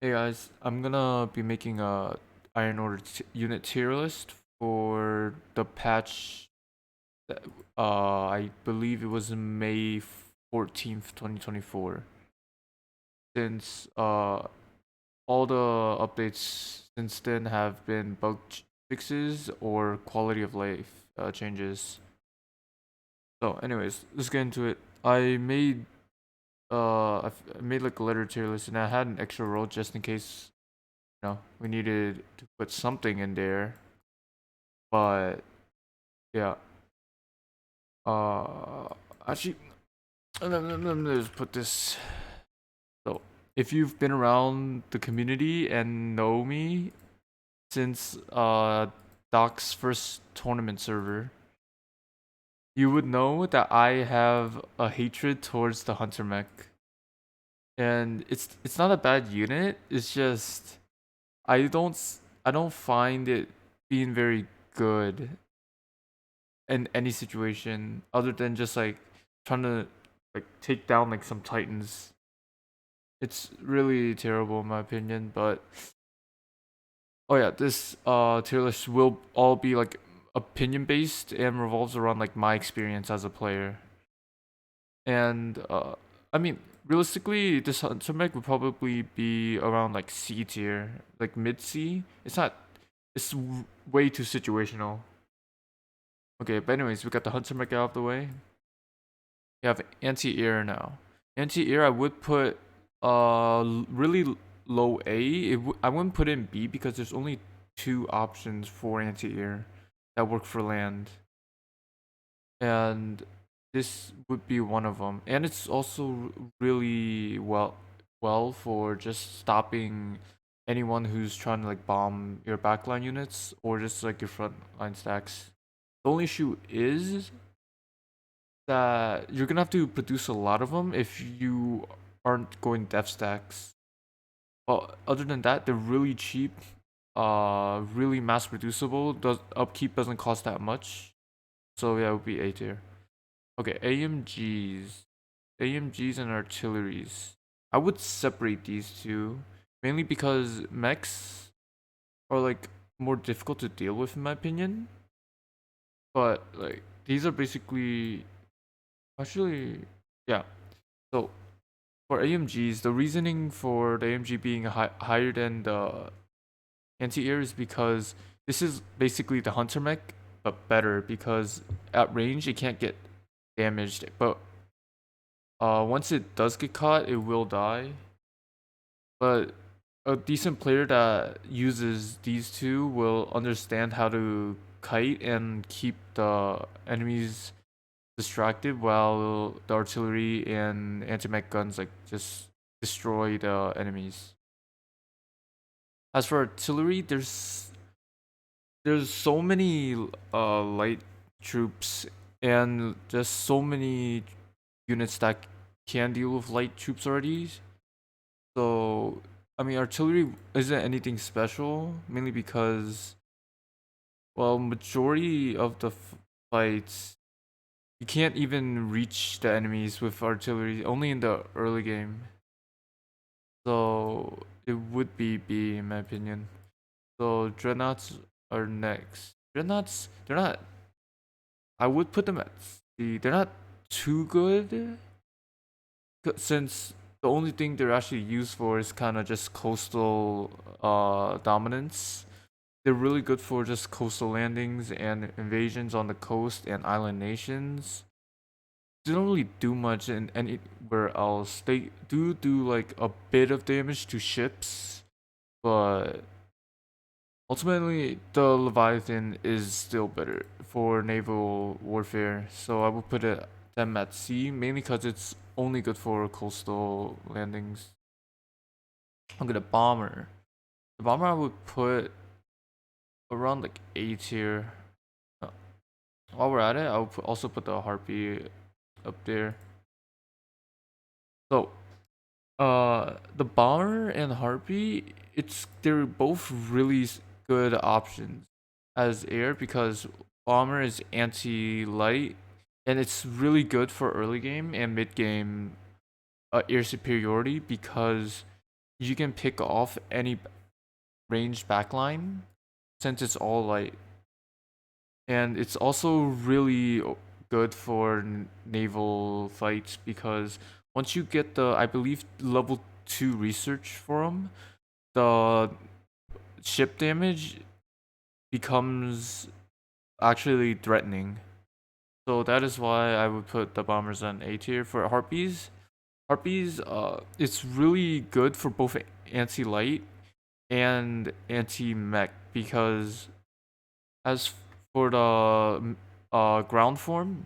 Hey guys, I'm gonna be making a Iron Order unit tier list for the patch that, I believe it was May 14th, 2024. Since all the updates since then have been fixes or quality of life changes. So anyways, let's get into it. I made like a letter tier list and I had an extra row just in case we needed to put something in there. But yeah, uh, actually, let me just put this. So, if you've been around the community and know me since Doc's first tournament server, you would know that I have a hatred towards the Hunter Mech, and it's not a bad unit. It's just I don't I don't find it being very good in any situation other than just like trying to like take down like some titans. It's really terrible in my opinion, but oh yeah, this tier list will all be like opinion based and revolves around like my experience as a player. And I mean realistically this hunter mech would probably be around like C tier, like mid C. It's not it's way too situational. Okay, but anyways, we got the hunter mech out of the way. You have anti-air now. Anti-air I would put really low A. I wouldn't put in B because there's only two options for anti-air that work for land. And this would be one of them. And it's also really well for just stopping anyone who's trying to like bomb your backline units or just like your front line stacks. The only issue is that you're gonna have to produce a lot of them if you aren't going def stacks. But other than that, they're really cheap, really mass producible. Does upkeep doesn't cost that much, so yeah, it would be A tier. Okay, AMGs and artilleries. I would separate these two mainly because mechs are like more difficult to deal with in my opinion. But like these are basically actually yeah. So for AMGs, the reasoning for the AMG being higher than the anti-air is because this is basically the hunter mech, but better because at range it can't get damaged. But once it does get caught, it will die. But a decent player that uses these two will understand how to kite and keep the enemies distracted while the artillery and anti-mech guns like just destroy the enemies. As for artillery, there's so many light troops and just so many units that can deal with light troops already. So I mean, artillery isn't anything special, mainly because well, majority of the fights you can't even reach the enemies with artillery. Only in the early game. So it would be B in my opinion. So dreadnoughts are next. Dreadnoughts, they're not. I would put them at C. They're not too good, since the only thing they're actually used for is kind of just coastal dominance. They're really good for just coastal landings and invasions on the coast and island nations. They don't really do much in anywhere else. They do like a bit of damage to ships, but ultimately, the Leviathan is still better for naval warfare, so I would put them at sea, mainly because it's only good for coastal landings. I'm gonna bomber. The bomber I would put around like A tier. Uh, While we're at it, I would also put the harpy up there. So, the bomber and harpy, they're both really good options as air because bomber is anti-light and it's really good for early game and mid game air superiority because you can pick off any ranged backline since it's all light. And it's also really good for naval fights because once you get the, I believe, level 2 research for them, the ship damage becomes actually threatening. So that is why I would put the bombers on A tier. For harpies, it's really good for both anti-light and anti-mech because as for the ground form,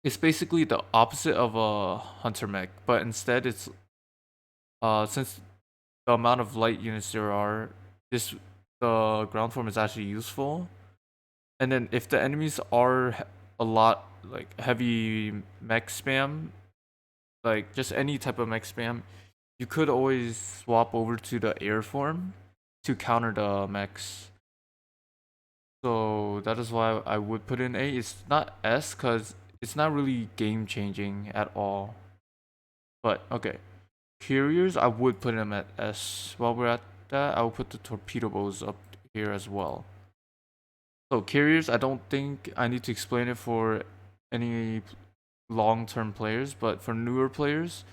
it's basically the opposite of a hunter mech, but instead it's since the amount of light units there are, this the ground form is actually useful. And then if the enemies are a lot like heavy mech spam, like just any type of mech spam, you could always swap over to the air form to counter the mechs. So that is why I would put in A. It's not S because it's not really game changing at all. But okay, carriers I would put them at S. While we're at that, I'll put the torpedo boats up here as well. So carriers, I don't think I need to explain it for any long-term players, but for newer players,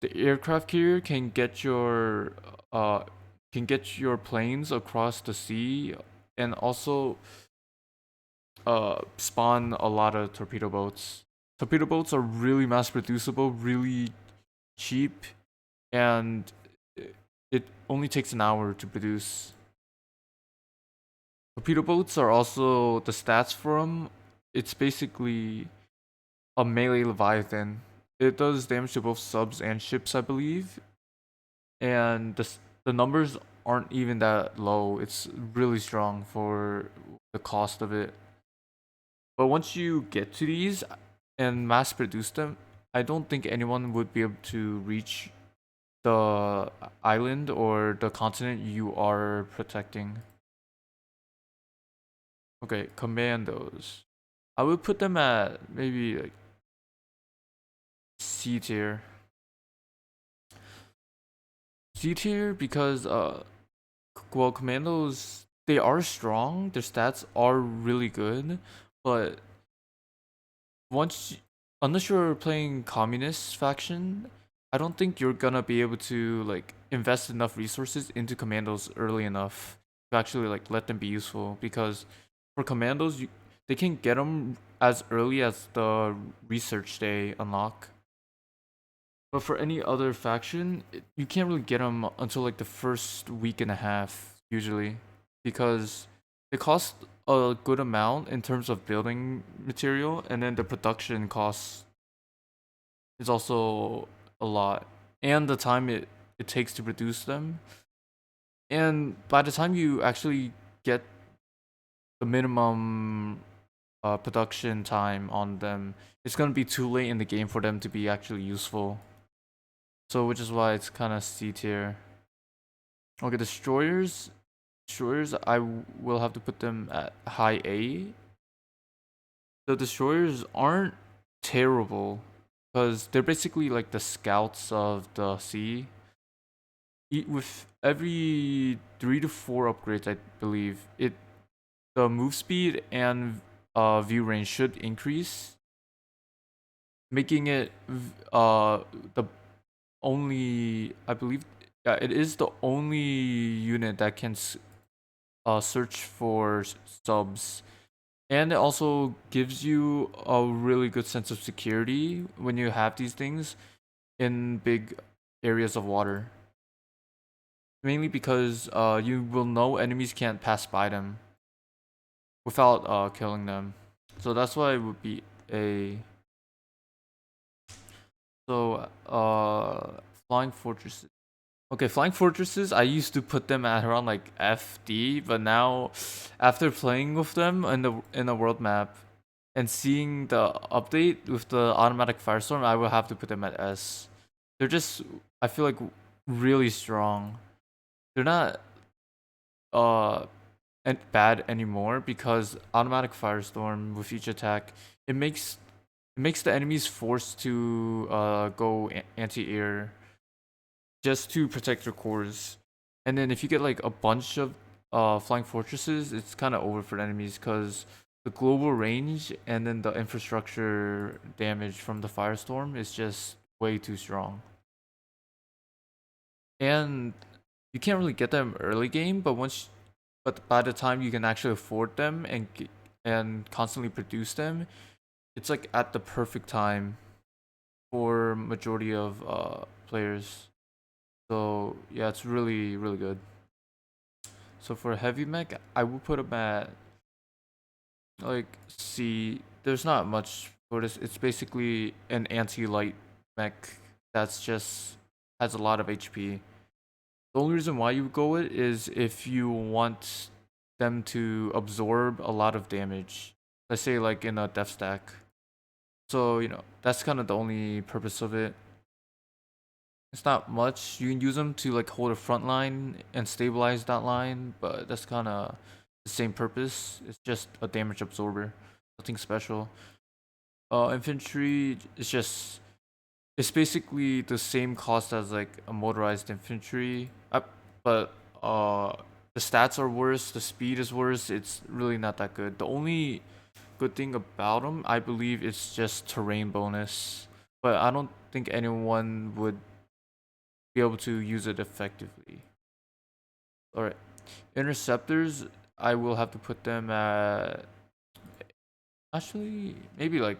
the aircraft carrier can get your planes across the sea and also spawn a lot of torpedo boats. Torpedo boats are really mass producible, really cheap, and it only takes an hour to produce. Torpedo boats are also the stats for them. It's basically a melee Leviathan. It does damage to both subs and ships, I believe, and the numbers aren't even that low. It's really strong for the cost of it. But once you get to these and mass produce them, I don't think anyone would be able to reach the island or the continent you are protecting. Okay, commandos. I would put them at maybe like C tier. C tier because well, commandos, they are strong, their stats are really good, but once unless you're playing communist faction, I don't think you're gonna be able to like invest enough resources into commandos early enough to actually like let them be useful because for commandos they can get them as early as the research day unlock. But for any other faction, you can't really get them until like the first week and a half usually because they cost a good amount in terms of building material, and then the production cost is also a lot, and the time it takes to produce them. And by the time you actually get the minimum production time on them, it's gonna be too late in the game for them to be actually useful. So which is why it's kind of C tier. Okay, destroyers. Destroyers, will have to put them at high A. The destroyers aren't terrible because they're basically like the scouts of the sea. With every 3 to 4 upgrades, I believe the move speed and view range should increase, making it the only, I believe, yeah, it is the only unit that can search for subs. And it also gives you a really good sense of security when you have these things in big areas of water. Mainly because you will know enemies can't pass by them without killing them. So that's why it would be a. So flying fortresses. Okay, flying fortresses, I used to put them at around like FD, but now after playing with them in the world map and seeing the update with the automatic firestorm, I will have to put them at S. They're just, I feel like, really strong. They're not uh bad anymore because automatic firestorm with each attack, it makes the enemies forced to go anti-air. just to protect your cores. And then if you get like a bunch of flying fortresses, it's kind of over for the enemies because the global range and then the infrastructure damage from the firestorm is just way too strong. And you can't really get them early game, but by the time you can actually afford them and constantly produce them, it's like at the perfect time for majority of players. So yeah, it's really good. So for a heavy mech, I would put him at like C. There's not much for this. It's basically an anti-light mech that's just has a lot of HP. The only reason why you would go it is if you want them to absorb a lot of damage. Let's say like in a death stack. So, that's kind of the only purpose of it. It's not much. You can use them to like hold a front line and stabilize that line, but that's kind of the same purpose. It's just a damage absorber. Nothing special. Infantry is just it's basically the same cost as like a motorized infantry, but the stats are worse, the speed is worse. It's really not that good. The only good thing about them, I believe, is just terrain bonus, but I don't think anyone would be able to use it effectively. All right, interceptors, I will have to put them at actually maybe like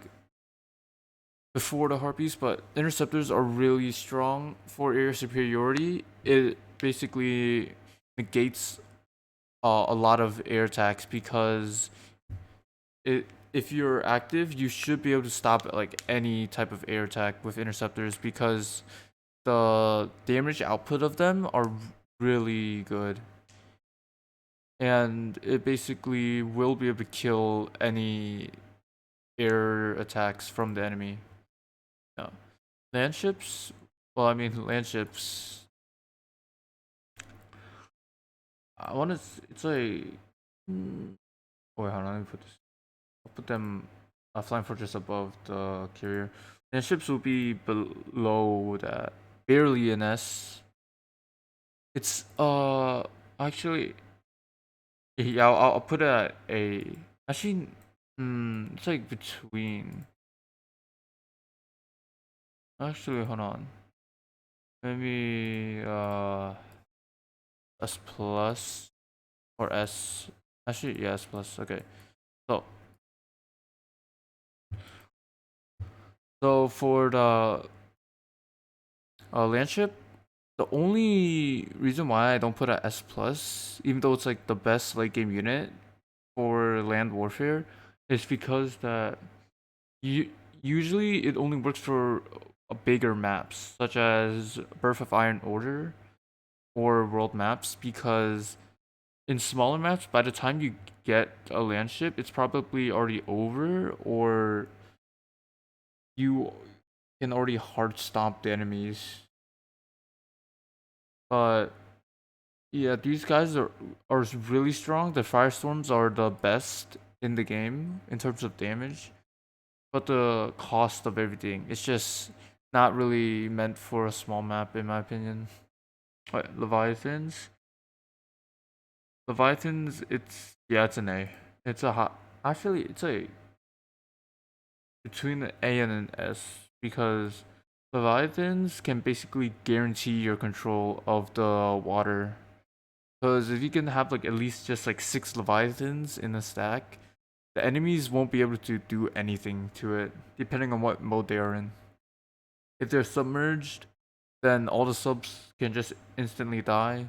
before the harpies, but interceptors are really strong for air superiority. It basically negates a lot of air attacks because if you're active, you should be able to stop like any type of air attack with interceptors because the damage output of them are really good. And it basically will be able to kill any air attacks from the enemy. Yeah. Land ships? Well, I mean, land ships. I want to. It's like. Wait, hold on. Let me put this. I'll put them. Flying fortress above the carrier. Land ships will be below that. Barely an S. It's actually. Yeah, I'll put it at A. Actually, it's like between. Actually, hold on. Maybe S plus or S. Actually, yeah, S plus. Okay. So for the landship, the only reason why I don't put a S plus, even though it's like the best late game unit for land warfare, is because that you usually it only works for bigger maps such as Birth of Iron Order or world maps because in smaller maps by the time you get a landship it's probably already over or you can already hard stomp the enemies. But yeah, these guys are really strong. The firestorms are the best in the game in terms of damage, but the cost of everything it's just not really meant for a small map in my opinion. But Leviathans, it's yeah, it's an A. It's a hot. Actually, it's a between the A and an S because Leviathans can basically guarantee your control of the water. Because if you can have like at least just like 6 Leviathans in a stack, the enemies won't be able to do anything to it, depending on what mode they are in. If they're submerged, then all the subs can just instantly die.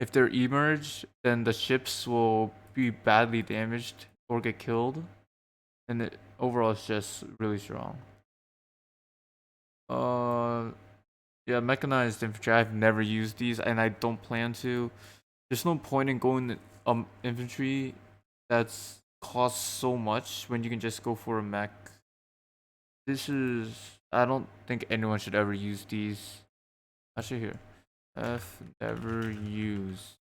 If they're emerged, then the ships will be badly damaged or get killed, and overall it's just really strong. Uh, yeah, mechanized infantry. I've never used these, and I don't plan to. There's no point in going infantry that's costs so much when you can just go for a mech. This is I don't think anyone should ever use these. Actually, here, F never use.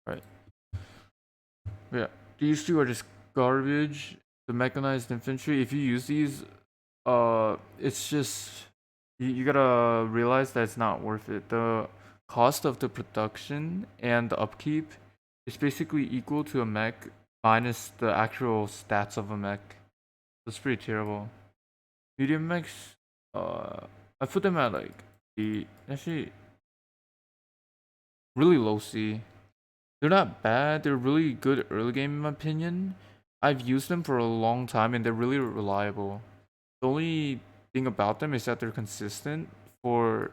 Right. Yeah, these two are just garbage. The mechanized infantry. If you use these, it's just You gotta realize that it's not worth it. The cost of the production and the upkeep is basically equal to a mech minus the actual stats of a mech. That's pretty terrible. Medium mechs, I put them at like the actually really low C. They're not bad. They're really good early game in my opinion. I've used them for a long time and they're really reliable. The only thing about them is that they're consistent for,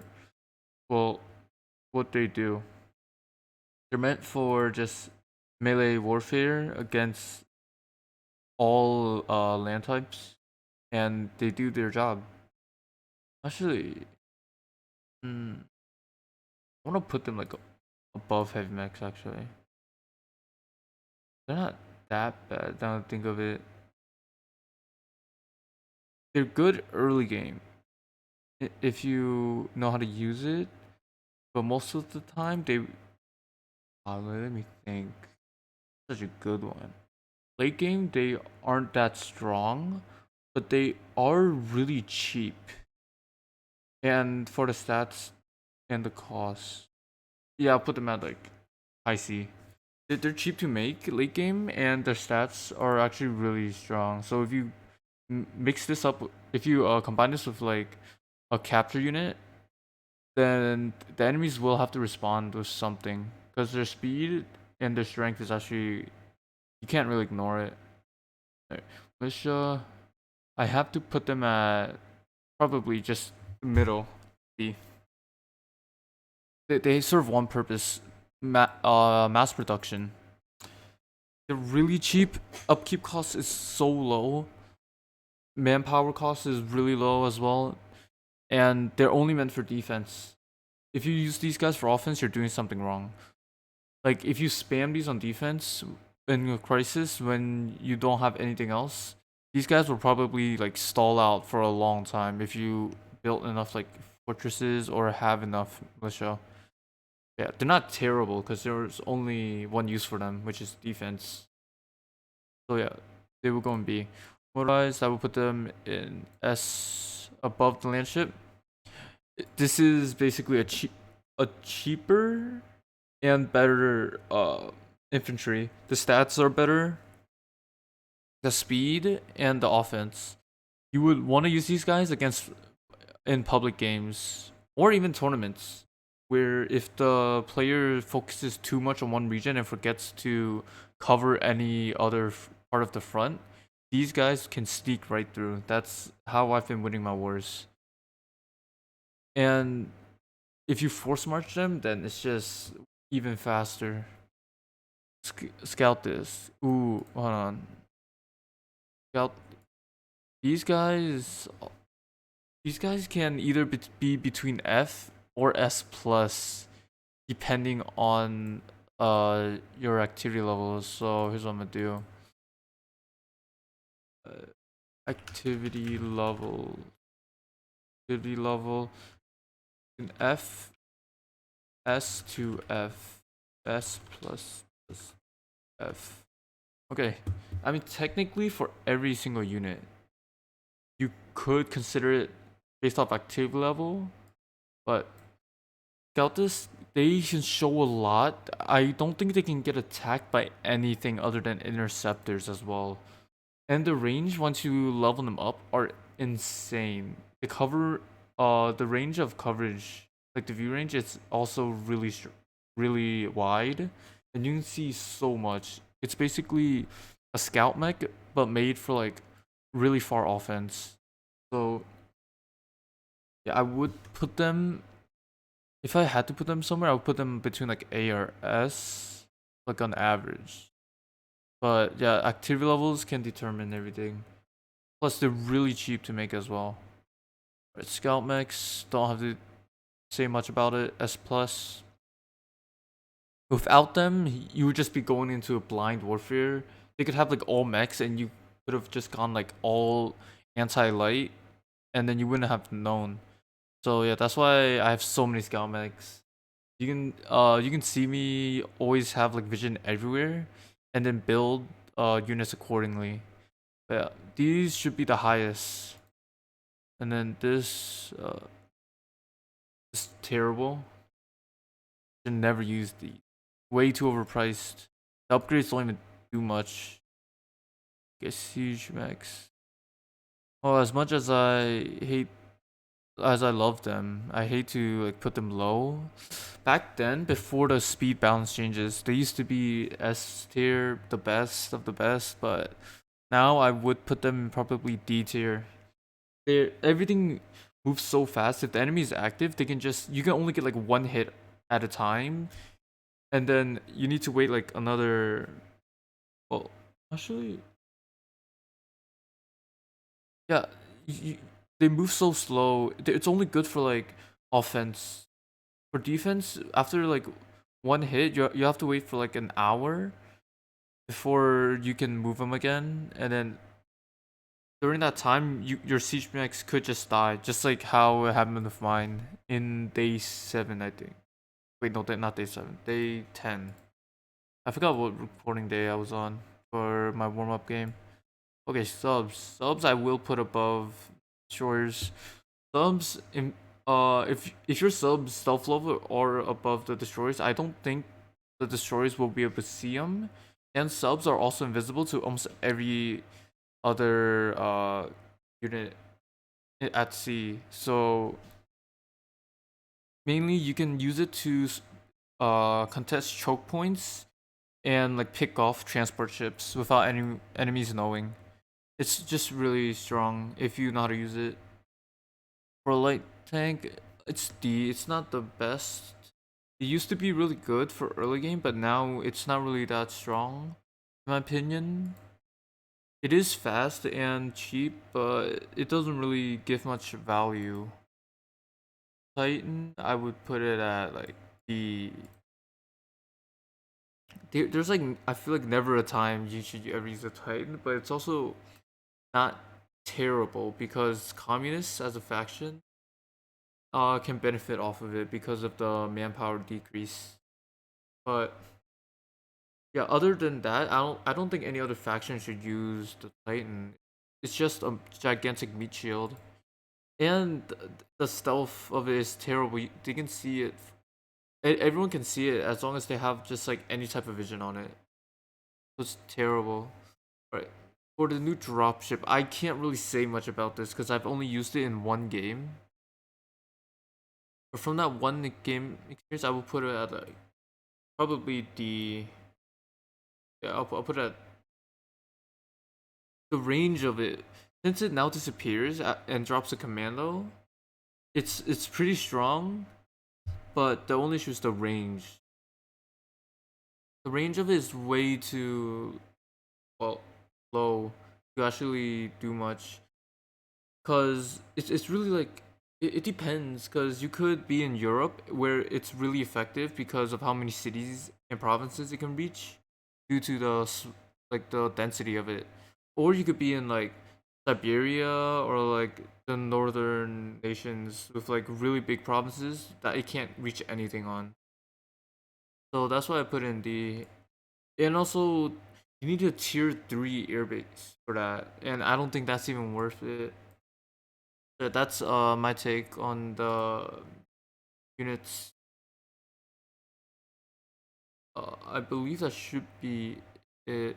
well, what they do. They're meant for just melee warfare against all land types, and they do their job. Actually, I want to put them like above heavy mechs. Actually, they're not that bad. Now that I think of it, they're good early game if you know how to use it. But most of the time, they. Let me think. Such a good one. Late game, they aren't that strong, but they are really cheap. And for the stats and the cost, yeah, I'll put them at like high C. They're cheap to make late game, and their stats are actually really strong. So if you mix this up, if you combine this with like a capture unit, then the enemies will have to respond with something because their speed and their strength is actually, you can't really ignore it. Alright, militia, I have to put them at probably just middle B. They serve one purpose, mass production. They're really cheap. Upkeep cost is so low. Manpower cost is really low as well, and they're only meant for defense. If you use these guys for offense, you're doing something wrong. Like if you spam these on defense in a crisis when you don't have anything else, these guys will probably like stall out for a long time if you built enough like fortresses or have enough militia. Yeah, they're not terrible because there's only one use for them, which is defense. So yeah, they will go in B. Motorized, I will put them in S above the landship. This is basically a cheaper and better infantry. The stats are better, the speed and the offense. You would want to use these guys against in public games or even tournaments where if the player focuses too much on one region and forgets to cover any other part of the front, these guys can sneak right through. That's how I've been winning my wars. And if you force march them, then it's just even faster. Scout this. Ooh, hold on. Scout. These guys. These guys can either be between F or S plus, depending on your activity levels. So here's what I'm gonna do. Uh, activity level. Activity level. In F. S to F. S plus F. Okay. I mean, technically, for every single unit, you could consider it based off activity level, but Scouters, they can show a lot. I don't think they can get attacked by anything other than interceptors as well. And the range, once you level them up, are insane. The range of coverage, like the view range, it's also really wide, and you can see so much. It's basically a scout mech, but made for like really far offense. So yeah, I would put them. If I had to put them somewhere, I would put them between like A or S, like on average. But yeah, activity levels can determine everything. Plus, they're really cheap to make as well. Right, Scout mechs, don't have to say much about it. S plus. Without them, you would just be going into a blind warfare. They could have like all mechs, and you could have just gone like all anti-light, and then you wouldn't have known. So yeah, that's why I have so many Scout mechs. You can see me always have like vision everywhere, and then build units accordingly. But yeah, these should be the highest, and then this terrible. Should never use these. Way too overpriced. The upgrades don't even do much. Get siege mechs. Oh, as much as I love them, I hate to like put them low. Back then, before the speed balance changes, they used to be S tier, the best of the best, but now I would put them probably D tier. Everything moves so fast. If the enemy is active, you can only get like one hit at a time, and then you need to wait like another. Well, actually, yeah, you, they move so slow. It's only good for like offense. For defense, after like one hit, you have to wait for like an hour before you can move them again, and then during that time, your siege mechs could just die, just like how it happened with mine in day 7, I think. Wait, no, not day 7, day 10. I forgot what reporting day I was on for my warm up game. Okay, subs I will put above destroyers. Subs in if your subs stealth level or above the destroyers, I don't think the destroyers will be able to see them. And subs are also invisible to almost every other unit at sea. So mainly you can use it to contest choke points and like pick off transport ships without any enemies knowing. It's just really strong if you know how to use it. For a light tank, it's D. It's not the best. It used to be really good for early game, but now it's not really that strong, in my opinion. It is fast and cheap, but it doesn't really give much value. Titan, I would put it at like the. There's like I feel like never a time you should ever use a Titan, but it's also not terrible because communists as a faction can benefit off of it because of the manpower decrease. But yeah, other than that, I don't think any other faction should use the Titan. It's just a gigantic meat shield. And the stealth of it is terrible. They can see it. Everyone can see it as long as they have just like any type of vision on it. It's terrible. Right. For the new dropship, I can't really say much about this because I've only used it in one game. But from that one game experience, I will put it at like probably the yeah. I'll put it at the range of it. Since it now disappears and drops a commando, it's pretty strong. But the only issue is the range. The range of it is way too well low to actually do much. Cause it's really like it depends. Cause you could be in Europe where it's really effective because of how many cities and provinces it can reach due to like the density of it, or you could be in like Siberia or like the northern nations with like really big provinces that it can't reach anything on. So that's why I put in D. And also, you need a tier 3 airbase for that, and I don't think that's even worth it. That's my take on the units. I believe that should be it.